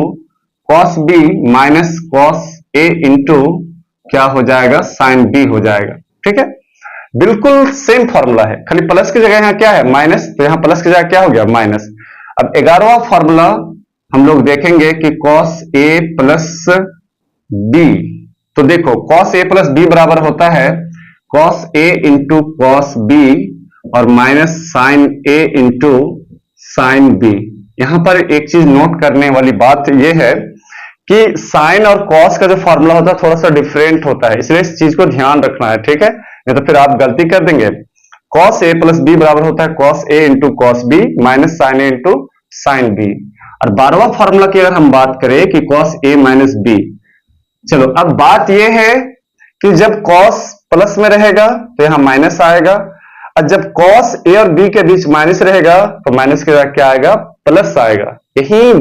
cos B minus cos A into क्या हो जाएगा, साइन बी हो जाएगा। ठीक है, बिल्कुल सेम फॉर्मूला है, खाली प्लस की जगह यहां क्या है, माइनस, तो यहां प्लस की जगह क्या हो गया, माइनस। अब 11वां फॉर्मूला हम लोग देखेंगे कि कॉस ए प्लस बी, तो देखो कॉस ए प्लस बी बराबर होता है cos A into cos b और minus sine A into sine B. यहां पर एक चीज नोट करने वाली बात यह है कि साइन और कॉस का जो फॉर्मूला होता है थोड़ा सा डिफरेंट होता है, इसलिए इस चीज को ध्यान रखना है। ठीक है, नहीं तो फिर आप गलती कर देंगे। कॉस ए प्लस बी बराबर होता है cos A into cos B minus sine A into sine B. और 12वां फॉर्मूला की अगर हम बात करें कि कॉस ए माइनस बी, चलो अब बात यह है कि जब कॉस प्लस में रहेगा तो यहां माइनस आएगा, और जब कॉस ए और बी के बीच माइनस रहेगा तो माइनस के साथ क्या आएगा, प्लस आएगा। यही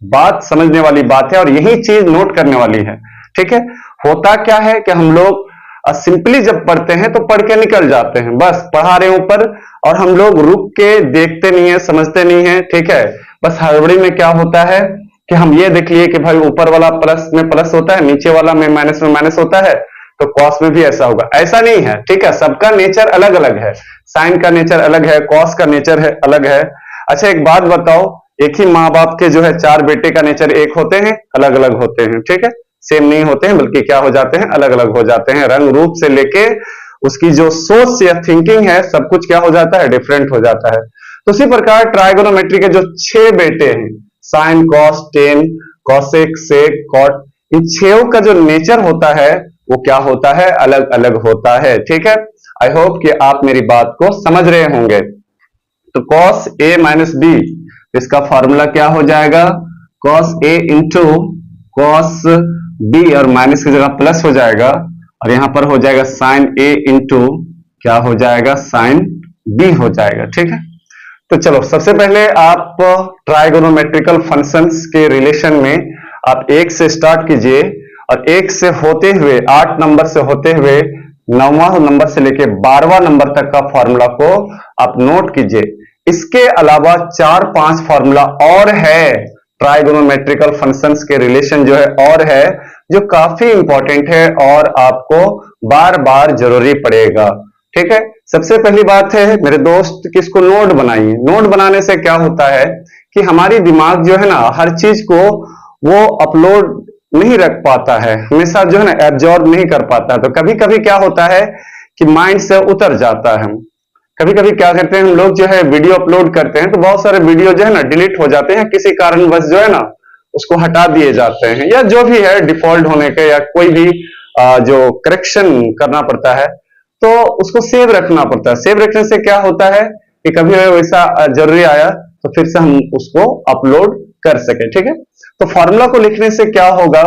बात समझने वाली बात है और यही चीज नोट करने वाली है। ठीक है, होता क्या है कि हम लोग सिंपली जब पढ़ते हैं तो पढ़ के निकल जाते हैं, बस पढ़ा रहे ऊपर, और हम लोग रुक के देखते नहीं है, समझते नहीं है। ठीक है, बस हड़बड़ी में क्या होता है कि हम ये देख लिए कि भाई ऊपर वाला प्लस में प्लस होता है, नीचे वाला में माइनस होता है, तो कॉस में भी ऐसा होगा। ऐसा नहीं है, ठीक है, सबका नेचर अलग अलग है, साइन का नेचर अलग है, कॉस का नेचर है अलग है। अच्छा, एक बात बताओ, एक ही माँ बाप के जो है 4 बेटे का नेचर एक होते हैं, अलग अलग होते हैं। ठीक है, सेम नहीं होते हैं, बल्कि क्या हो जाते हैं, अलग अलग हो जाते हैं। रंग रूप से लेके उसकी जो सोच या थिंकिंग है, सब कुछ क्या हो जाता है, डिफरेंट हो जाता है। तो उसी प्रकार ट्राइगोनोमेट्री के जो 6 बेटे हैं, साइन, कॉस, टेन, कॉसेक, सेक, कॉट, इन 6 का जो नेचर होता है वो क्या होता है, अलग अलग होता है। ठीक है, आई होप कि आप मेरी बात को समझ रहे होंगे। तो cos a माइनस बी, इसका फॉर्मूला क्या हो जाएगा, cos a into cos b, और माइनस की जगह प्लस हो जाएगा, और यहां पर हो जाएगा साइन a इंटू क्या हो जाएगा, साइन b हो जाएगा। ठीक है, तो चलो सबसे पहले आप ट्राइगोनोमेट्रिकल फंक्शंस के रिलेशन में आप 1 से स्टार्ट कीजिए, और 1 से होते हुए 8 नंबर से होते हुए 9वां नंबर से लेके 12वां नंबर तक का फॉर्मूला को आप नोट कीजिए। इसके अलावा 4-5 फॉर्मूला और है ट्राइगोनोमेट्रिकल फंक्शंस के रिलेशन जो है और है, जो काफी इंपॉर्टेंट है और आपको बार बार जरूरी पड़ेगा। ठीक है, सबसे पहली बात है मेरे दोस्त कि इसको नोट बनाइए। नोट बनाने से क्या होता है कि हमारी दिमाग जो है ना, हर चीज को वो अपलोड नहीं रख पाता है, हमेशा जो है ना एब्जॉर्ब नहीं कर पाता है। तो कभी कभी क्या होता है कि माइंड से उतर जाता है। कभी कभी क्या करते हैं हम लोग, जो है वीडियो अपलोड करते हैं तो बहुत सारे वीडियो जो है ना डिलीट हो जाते हैं, किसी कारणवश जो है ना उसको हटा दिए जाते हैं, या जो भी है डिफॉल्ट होने के, या कोई भी जो करेक्शन करना पड़ता है तो उसको सेव रखना पड़ता है। सेव रखने से क्या होता है कि कभी वैसा जरूरी आया तो फिर से हम उसको अपलोड कर सके। ठीक है, तो फॉर्मूला को लिखने से क्या होगा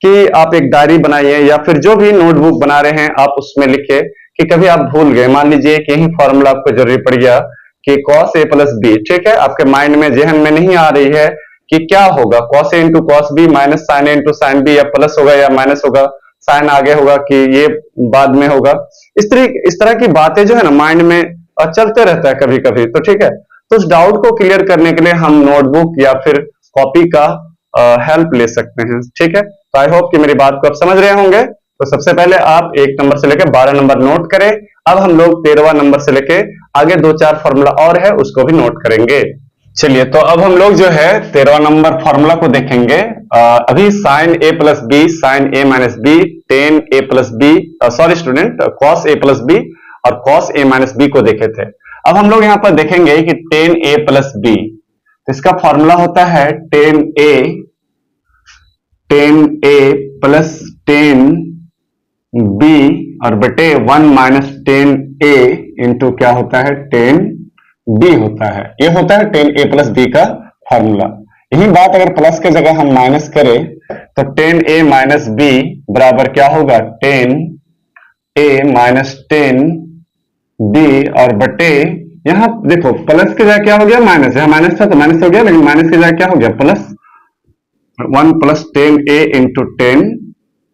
कि आप एक डायरी बनाइए, या फिर जो भी नोटबुक बना रहे हैं आप उसमें लिखिए कि कभी आप भूल गए, मान लीजिए कि यही फॉर्मूला आपको जरूरी पड़ गया कि cos a प्लस बी। ठीक है, आपके माइंड में, जहन में नहीं आ रही है कि क्या होगा, cos a into cos B minus sine a into sine b, या प्लस होगा या माइनस होगा, साइन आगे होगा कि ये बाद में होगा। इस तरह की बातें जो है ना माइंड में चलते रहता है कभी कभी। तो ठीक है, तो उस डाउट को क्लियर करने के लिए हम नोटबुक या फिर कॉपी का हेल्प ले सकते हैं। ठीक है, तो आई होप कि मेरी बात को आप समझ रहे होंगे। तो सबसे पहले आप 1 नंबर से लेकर 12 नंबर नोट करें। अब हम लोग 13वां नंबर से लेके आगे 2-4 फॉर्मूला और है उसको भी नोट करेंगे। चलिए, तो अब हम लोग जो है 13वां नंबर फॉर्मूला को देखेंगे। अभी sine a plus B, sine a minus b, tan a plus b, sorry student, cos a plus b और कॉस a माइनस बी को देखे थे। अब हम लोग यहां पर देखेंगे कि टेन a प्लस बी, इसका फॉर्मूला होता है tan a plus tan b और बटे 1 माइनस टेन ए इंटू क्या होता है, टेन बी होता है। ये होता है टेन ए प्लस बी का फॉर्मूला। यही बात अगर प्लस के जगह हम माइनस करें तो टेन ए माइनस बी बराबर क्या होगा, टेन ए माइनस टेन बी और बटे, यहां देखो प्लस की जगह क्या हो गया, माइनस, यहां माइनस था तो माइनस हो गया, लेकिन माइनस की जगह क्या हो गया, प्लस, 1 प्लस टेन ए इंटू टेन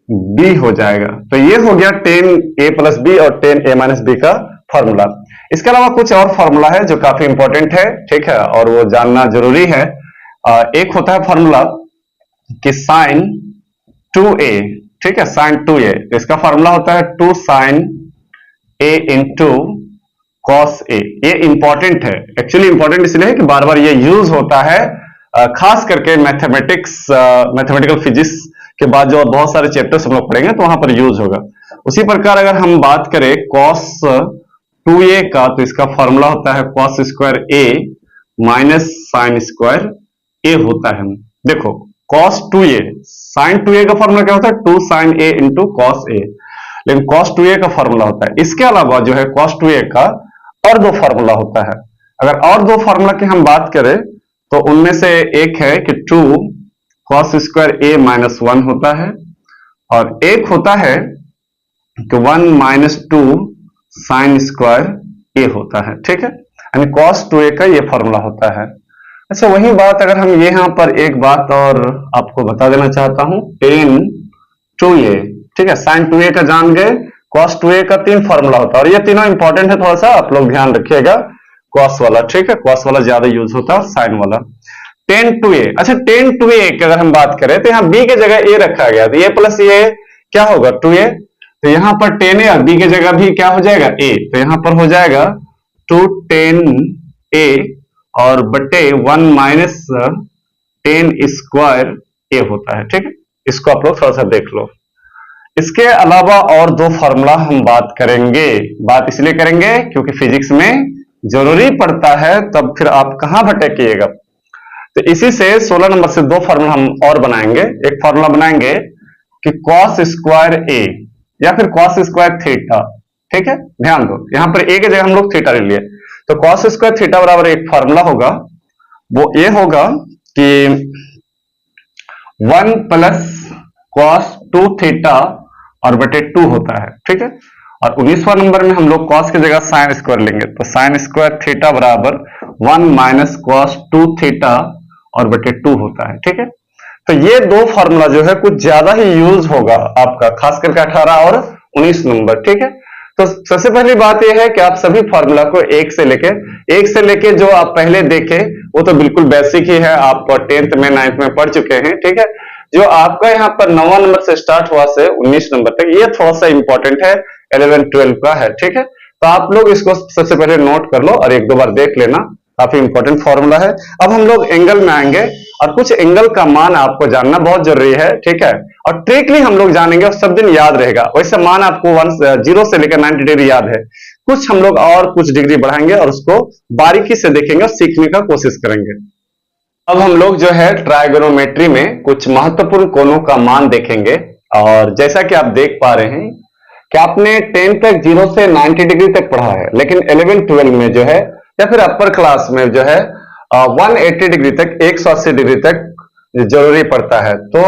बी हो जाएगा। तो ये हो गया टेन ए प्लस बी और टेन ए माइनस बी का फॉर्मूला। इसके अलावा कुछ और फॉर्मूला है जो काफी इंपॉर्टेंट है, ठीक है, और वो जानना जरूरी है। एक होता है फॉर्मूला कि साइन 2a, ठीक है, साइन 2a, इसका फॉर्मूला होता है 2 sine a into cos A. ये इंपॉर्टेंट है, एक्चुअली इंपॉर्टेंट इसलिए है कि बार बार ये यूज होता है, खास करके मैथमेटिक्स, मैथमेटिकल फिजिक्स के बाद जो बहुत सारे चैप्टर्स हम लोग पढ़ेंगे तो वहां पर यूज होगा। उसी प्रकार अगर हम बात करें cos 2a का, तो इसका फॉर्मूला होता है cos square a minus sine square a होता है। देखो cos 2a, साइन 2a का फॉर्मूला क्या होता है, 2 sine a into cos a, लेकिन cos 2a का फॉर्मूला होता है। इसके अलावा जो है cos 2a का और 2 फॉर्मूला होता है। अगर और 2 फॉर्मूला की हम बात करें तो उनमें से एक है कि 2 cos स्क्वायर a माइनस 1 होता है, और एक होता है कि 1 माइनस 2 साइन स्क्वायर a होता है। ठीक है, यानी cos 2a का ये फॉर्मूला होता है। अच्छा, वही बात अगर हम यहां पर एक बात और आपको बता देना चाहता हूं, टेन 2a, ठीक है, साइन 2a का जान गए, cos 2a का 3 फॉर्मूला होता है, और ये तीनों इंपॉर्टेंट है, थोड़ा सा आप लोग ध्यान रखिएगा। cos वाला, ठीक है, cos वाला ज्यादा यूज होता है, साइन वाला। टेन 2a, अच्छा टेन 2a की अगर हम बात करें तो यहाँ b के जगह a रखा गया, तो a प्लस a क्या होगा 2a, तो यहां पर 10a और b के जगह भी क्या हो जाएगा a, तो यहां पर हो जाएगा 2 10a और बटे 1 माइनस 10 स्क्वायर a होता है। ठीक है, इसको आप लोग थोड़ा सा देख लो। इसके अलावा और 2 फॉर्मूला हम बात करेंगे, बात इसलिए करेंगे क्योंकि फिजिक्स में जरूरी पड़ता है तब फिर आप कहां भटकिएगा। तो इसी से 16 नंबर से दो फार्मूला हम और बनाएंगे। एक फार्मूला बनाएंगे कि कॉस स्क्वायर ए या फिर कॉस स्क्वायर थीटा। ठीक है, ध्यान दो यहां पर ए की जगह हम लोग थीटा ले लिए, तो कॉस स्क्वायर थीटा बराबर एक फार्मूला होगा, वो ये होगा कि 1 प्लस कॉस 2 थीटा और बटे 2 होता है। ठीक है, और 19वां नंबर में हम लोग कॉस की जगह साइन स्क्वायर लेंगे, तो साइन स्क्वायर थीटा बराबर 1 माइनस कॉस 2 थीटा और बटे 2 होता है। ठीक है, तो ये दो फार्मूला जो है कुछ ज्यादा ही यूज होगा आपका, खास करके 18 और 19 नंबर। ठीक है, तो सबसे पहली बात यह है कि आप सभी फार्मूला को एक से लेके जो आप पहले देखे वो तो बिल्कुल बेसिक ही है, आप 10th में 9th में पढ़ चुके हैं। ठीक है, जो आपका यहाँ पर 9वां नंबर से स्टार्ट हुआ से 19 नंबर तक, ये थोड़ा सा इंपॉर्टेंट है, 11 12 का है। ठीक है, तो आप लोग इसको सबसे पहले नोट कर लो और एक दो बार देख लेना, काफी इंपॉर्टेंट फॉर्मूला है। अब हम लोग एंगल में आएंगे और कुछ एंगल का मान आपको जानना बहुत जरूरी है। ठीक है, और ट्रिकली हम लोग जानेंगे और सब दिन याद रहेगा। वैसे मान आपको 0 से लेकर 90 डिग्री याद है, कुछ हम लोग और कुछ डिग्री बढ़ाएंगे और उसको बारीकी से देखेंगे और सीखने का कोशिश करेंगे। अब हम लोग जो है ट्राइगोनोमेट्री में कुछ महत्वपूर्ण कोणों का मान देखेंगे, और जैसा कि आप देख पा रहे हैं कि आपने 10 तक 0 से 90 डिग्री तक पढ़ा है, लेकिन 11 12 में जो है या फिर अपर क्लास में जो है 180 डिग्री तक, 180 डिग्री तक जरूरी पड़ता है। तो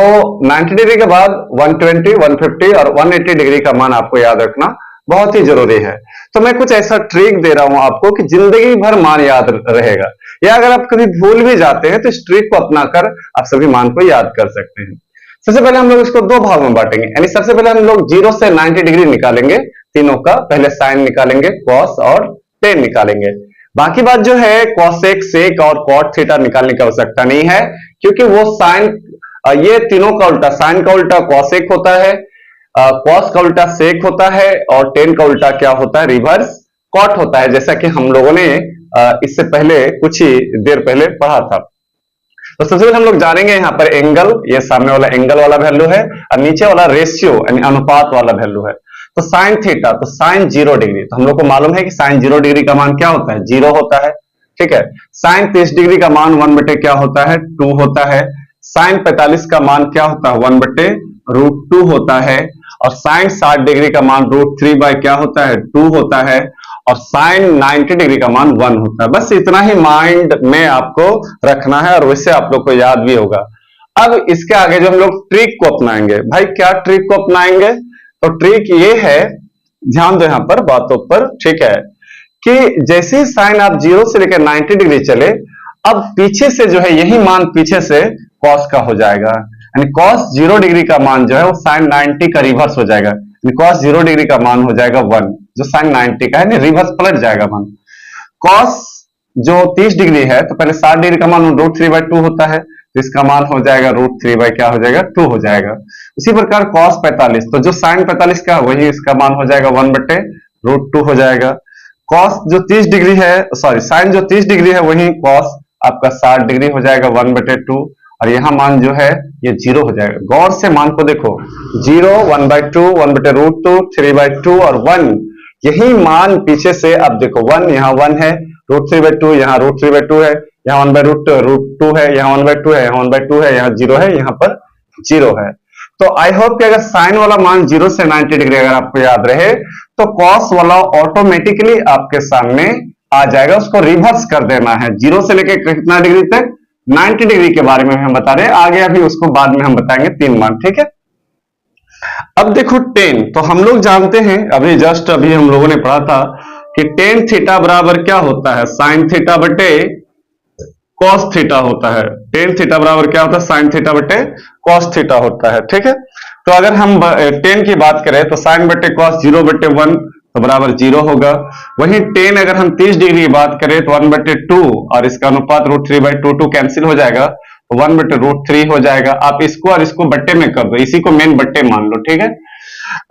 90 डिग्री के बाद 120 150 और 180 डिग्री का मान आपको याद रखना बहुत ही जरूरी है। तो मैं कुछ ऐसा ट्रिक दे रहा हूं आपको कि जिंदगी भर मान याद रहेगा, या अगर आप कभी भूल भी जाते हैं तो इस ट्रिक को अपनाकर आप सभी मान को याद कर सकते हैं। सबसे पहले हम लोग इसको दो भाग में बांटेंगे, यानी सबसे पहले हम लोग 0 से 90 डिग्री निकालेंगे, तीनों का पहले साइन निकालेंगे, कॉस और टेन निकालेंगे। बाकी बात जो है कॉसेक, सेक और कॉट थीटा निकालने की आवश्यकता नहीं है, क्योंकि वो साइन, ये तीनों का उल्टा, साइन का उल्टा कॉसेक होता है, कॉस का उल्टा सेक होता है, और टेन का उल्टा क्या होता है, रिवर्स कॉट होता है, जैसा कि हम लोगों ने इससे पहले कुछ ही देर पहले पढ़ा था। तो सबसे पहले हम लोग जानेंगे यहाँ पर एंगल, ये सामने वाला एंगल वाला वैल्यू है और नीचे वाला रेशियो यानी अनुपात वाला वैल्यू है। तो साइन थीटा, तो साइन 0 डिग्री, तो हम लोग को मालूम है कि साइन 0 डिग्री का मान क्या होता है, 0 होता है। ठीक है, साइन 30 डिग्री का मान 1 बटे क्या होता है, 2 होता है। साइन 45 का मान क्या होता है, 1 बटे √2 होता है। और साइन 60 डिग्री का मान √3 बाय क्या होता है, 2 होता है। और साइन 90 डिग्री का मान 1 होता है। बस इतना ही माइंड में आपको रखना है और वैसे आप लोग को याद भी होगा। अब इसके आगे जो हम लोग ट्रिक को अपनाएंगे, भाई क्या ट्रिक को अपनाएंगे, तो ट्रिक ये है, ध्यान दो यहां पर बातों पर। ठीक है, कि जैसे ही साइन आप 0 से लेकर 90 डिग्री चले, अब पीछे से जो है यही मान पीछे से कॉस का हो जाएगा, यानी कॉस 0 डिग्री का मान जो है वो साइन 90 का रिवर्स हो जाएगा। कॉस 0 डिग्री का मान हो जाएगा 1, जो साइन 90 का है, रिवर्स पलट जाएगा मान। कॉस जो 30 डिग्री है, तो पहले 60 डिग्री का मान √3/2 होता है, तो इसका मान हो जाएगा √3 बाय क्या हो जाएगा, 2 हो जाएगा। उसी प्रकार कॉस 45, तो जो साइन 45 का वही इसका मान हो जाएगा 1 बटे √2 हो जाएगा। कॉस जो 30 डिग्री है, सॉरी साइन जो 30 डिग्री है वही कॉस आपका 60 डिग्री हो जाएगा 1 बटे 2, और यहां मान जो है ये 0 हो जाएगा। गौर से मान को देखो, 0, 1/2, 1 बटे √2, 3/2 और 1, यही मान पीछे से अब देखो 1, यहाँ 1 है, √3/2, यहाँ √3/2 है, यहाँ 1/√2 है, यहाँ 1/2 है, यहाँ 1/2 है, यहाँ 0 है, यहाँ पर 0 है। तो आई होप कि अगर साइन वाला मान 0 से 90 डिग्री अगर आपको याद रहे, तो कॉस वाला ऑटोमेटिकली आपके सामने आ जाएगा, उसको रिवर्स कर देना है। 0 से लेकर कितना डिग्री तक, 90 डिग्री के बारे में हम बता रहे हैं, आगे अभी उसको बाद में हम बताएंगे 3 मान। ठीक है, अब देखो टेन, तो हम लोग जानते हैं, अभी जस्ट अभी हम लोगों ने पढ़ा था कि टेन थीटा बराबर क्या होता है, साइन थीटा बटे कॉस थीटा होता है। टेन थीटा बराबर क्या होता है, साइन थीटा बटे कॉस थीटा होता है। ठीक है, तो अगर हम टेन की बात करें तो साइन बटे कॉस 0 बटे 1 तो बराबर 0 होगा। वहीं टेन अगर हम 30 डिग्री की बात करें तो 1 बटे 2 और इसका अनुपात √3/2, 2 कैंसिल हो जाएगा, तो 1 बटे √3 हो जाएगा। आप इसको और इसको बट्टे में कर दो, इसी को मेन बट्टे मान लो। ठीक है,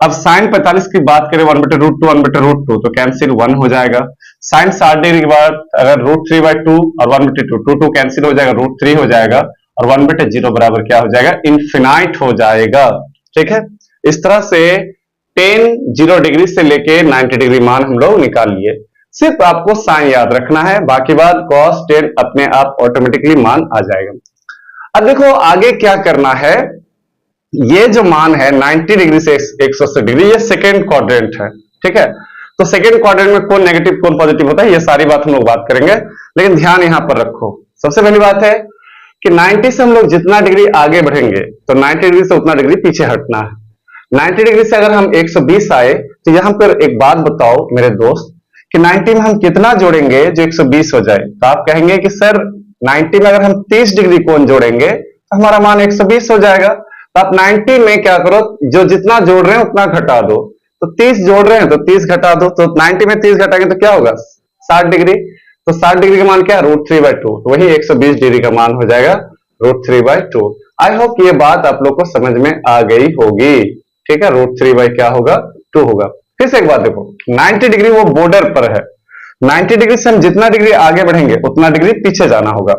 अब साइन 45 की बात करें 1 बटे √2, 1 बटे √2 तो कैंसिल 1 हो जाएगा। साइन 60 डिग्री की बात अगर √3/2 और 1 बटे 2, 2 कैंसिल हो जाएगा, √3 हो जाएगा, और 1 बटे 0 बराबर क्या हो जाएगा, इनफिनाइट हो जाएगा। ठीक है, इस तरह से टेन 0 डिग्री से लेके 90 डिग्री मान हम लोग निकाल लिए। सिर्फ आपको साइन याद रखना है, बाकी बात cos 10 अपने आप ऑटोमेटिकली मान आ जाएगा। अब देखो आगे क्या करना है, ये जो मान है 90 डिग्री से 180 डिग्री, ये सेकेंड क्वाड्रेंट है, ठीक है। तो सेकेंड क्वाड्रेंट में कौन नेगेटिव कौन पॉजिटिव होता है, ये सारी बात हम लोग बात करेंगे, लेकिन ध्यान यहां पर रखो। सबसे पहली बात है कि 90 से हम लोग जितना डिग्री आगे बढ़ेंगे तो 90 डिग्री से उतना डिग्री पीछे हटना है। 90 डिग्री से अगर हम 120 आए तो यहां पर एक बात बताओ मेरे दोस्त कि 90 में हम कितना जोड़ेंगे जो 120 हो जाए। तो आप कहेंगे कि सर 90 में अगर हम 30 डिग्री कोण जोड़ेंगे तो हमारा मान 120 हो जाएगा। तो आप 90 में क्या करो, जो जितना जोड़ रहे हैं उतना घटा दो। तो 30 जोड़ रहे हैं तो 30 घटा दो, तो 90 में 30 घटाएंगे तो क्या होगा 60 डिग्री। तो 60 डिग्री का मान क्या है √3/2, तो वही 120 डिग्री का मान हो जाएगा √3/2। आई होप ये बात आप लोग को समझ में आ गई होगी, ठीक है। √3 क्या होगा 2 होगा। फिर से एक बात देखो, 90 डिग्री वो बॉर्डर पर है, 90 डिग्री से हम जितना डिग्री आगे बढ़ेंगे उतना डिग्री पीछे जाना होगा।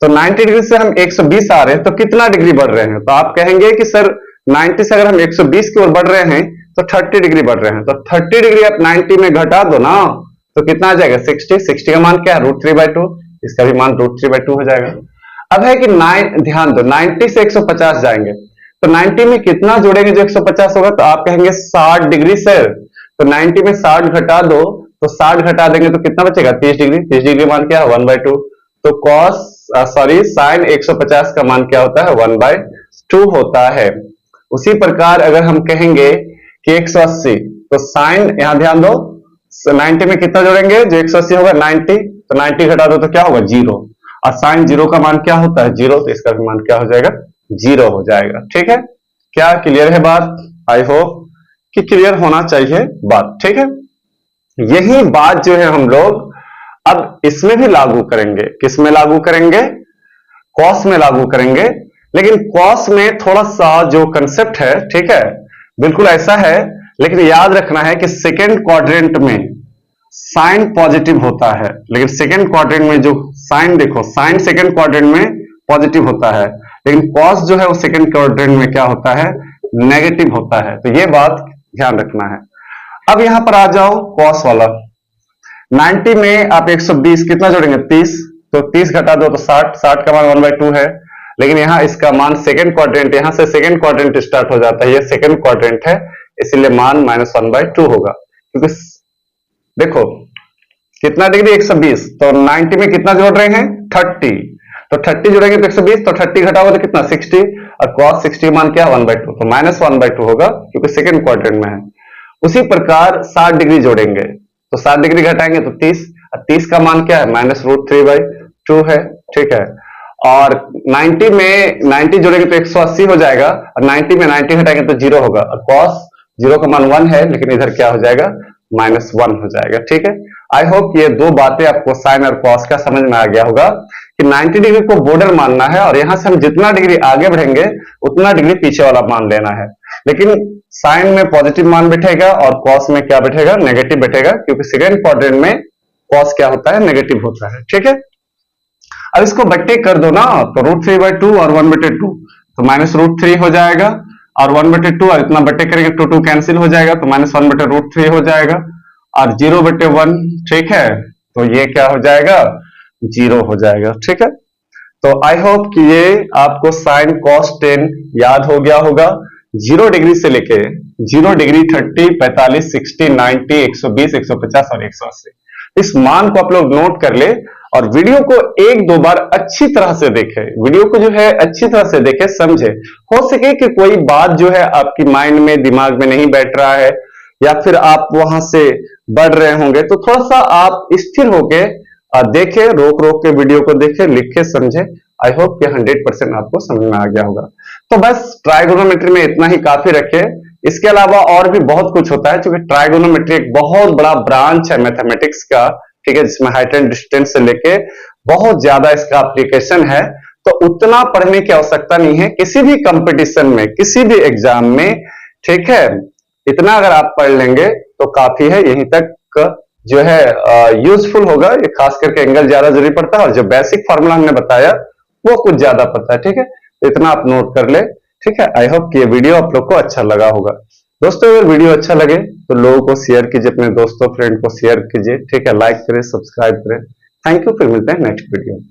तो 90 डिग्री से हम 120 आ रहे हैं तो कितना डिग्री बढ़ रहे हैं, तो आप कहेंगे कि सर 90 से अगर हम 120 की ओर बढ़ रहे हैं तो 30 डिग्री बढ़ रहे हैं। तो 30 डिग्री आप 90 में घटा दो ना, तो कितना आ जाएगा 60 का मान क्या है √3/2, इसका भी मान √3/2 हो जाएगा। अब है कि ध्यान दो 90 से 150 जाएंगे तो 90 में कितना जोड़ेंगे जो 150 होगा, तो आप कहेंगे 60 डिग्री सर। तो 90 में 60 घटा दो तो 60 घटा देंगे तो कितना बचेगा 30 डिग्री। 30 डिग्री मान क्या है 1/2। तो साइन 150 का मान क्या होता है 1/2 होता है। उसी प्रकार अगर हम कहेंगे कि 180, तो साइन यहां ध्यान दो 90 में कितना जोड़ेंगे जो 180 होगा 90, तो 90 घटा दो तो क्या होगा 0, और साइन 0 का मान क्या होता है 0, तो इसका भी मान क्या हो जाएगा 0 हो जाएगा, ठीक है। क्या क्लियर है बात? आई होप कि क्लियर होना चाहिए बात, ठीक है। यही बात जो है हम लोग अब इसमें भी लागू करेंगे। किस में लागू करेंगे? कॉस में लागू करेंगे। लेकिन कॉस में थोड़ा सा जो कंसेप्ट है, ठीक है, बिल्कुल ऐसा है, लेकिन याद रखना है कि सेकेंड क्वाड्रेंट में साइन पॉजिटिव होता है, लेकिन सेकेंड क्वाड्रेंट में जो साइन देखो, साइन सेकेंड क्वाड्रेंट में पॉजिटिव होता है, लेकिन कॉस जो है वो सेकेंड क्वाड्रेंट में क्या होता है नेगेटिव होता है। तो ये बात ध्यान रखना है। अब यहां पर आ जाओ कॉस वाला, 90 में आप 120 कितना जोड़ेंगे 30, तो 30 घटा दो तो 60, 60 का मान 1/2 है। लेकिन यहां इसका मान सेकेंड क्वाड्रेंट, यहां से सेकेंड क्वाड्रेंट स्टार्ट हो जाता है, ये सेकेंड क्वाड्रेंट है, इसलिए मान -1/2 होगा। क्योंकि देखो कितना डिग्री 120, तो 90 में कितना जोड़ रहे हैं 30, तो 30 जोड़ेंगे तो 120, तो 30 घटाओगे तो कितना 60, और cos 60 का मान क्या 1/2, तो -1/2 होगा क्योंकि सेकेंड क्वाड्रेंट में है। उसी प्रकार 60 डिग्री जोड़ेंगे तो 60 डिग्री घटाएंगे तो 30, और 30 का मान क्या है -√3/2 है, ठीक है। और 90 में 90 जोड़ेंगे तो 180 हो जाएगा, और 90 में 90 घटाएंगे तो 0 होगा, और cos 0 का मान 1 है, लेकिन इधर क्या हो जाएगा -1 हो जाएगा, ठीक है। आई होप ये दो बातें आपको साइन और कॉस का समझ में आ गया होगा कि 90 डिग्री को बॉर्डर मानना है, और यहां से हम जितना डिग्री आगे बढ़ेंगे उतना डिग्री पीछे वाला मान लेना है। लेकिन साइन में पॉजिटिव मान बैठेगा और कॉस में क्या बैठेगा नेगेटिव बैठेगा, क्योंकि सेकेंड क्वाड्रेंट में कॉस क्या होता है नेगेटिव होता है, ठीक है। अब इसको बट्टे कर दो ना, तो √3/2 और 1/2, तो -√3 हो जाएगा, और 1/2 और इतना बट्टे करेंगे 2 कैंसिल हो जाएगा, तो -1/√3 हो जाएगा, और 0/1, ठीक है, तो ये क्या हो जाएगा 0 हो जाएगा, ठीक है। तो आई होप कि ये आपको साइन cos 10 याद हो गया होगा। 0 डिग्री से लेके 0 डिग्री 30, 45, 60, 90, 120, 150 और 180, इस मान को आप लोग नोट कर ले, और वीडियो को एक दो बार अच्छी तरह से देखें, वीडियो को जो है अच्छी तरह से देखें, समझे। हो सके कि कोई बात जो है आपकी माइंड में दिमाग में नहीं बैठ रहा है, या फिर आप वहां से बढ़ रहे होंगे, तो थोड़ा सा आप स्थिर होके देखें, रोक रोक के वीडियो को देखें, लिखे, समझे। आई होप कि 100% आपको समझ में आ गया होगा। तो बस ट्राइगोनोमेट्री में इतना ही काफी रखे, इसके अलावा और भी बहुत कुछ होता है, क्योंकि ट्राइगोनोमेट्री एक बहुत बड़ा ब्रांच है मैथमेटिक्स का, ठीक है, जिसमें हाइट एंड डिस्टेंस से लेके बहुत ज्यादा इसका एप्लीकेशन है। तो उतना पढ़ने की आवश्यकता नहीं है किसी भी कंपटीशन में, किसी भी एग्जाम में, ठीक है। इतना अगर आप पढ़ लेंगे तो काफी है, यहीं तक जो है यूजफुल होगा। ये खास करके एंगल ज्यादा जरूरी पड़ता है, और जो बेसिक फॉर्मूला हमने बताया वो कुछ ज्यादा पड़ता है, ठीक है। तो इतना आप नोट कर ले, ठीक है। आई होप कि ये वीडियो आप लोग को अच्छा लगा होगा। दोस्तों अगर वीडियो अच्छा लगे तो लोगों को शेयर कीजिए, अपने दोस्तों फ्रेंड को शेयर कीजिए, ठीक है, लाइक करें, सब्सक्राइब करें। थैंक यू, फिर मिलते हैं नेक्स्ट वीडियो में।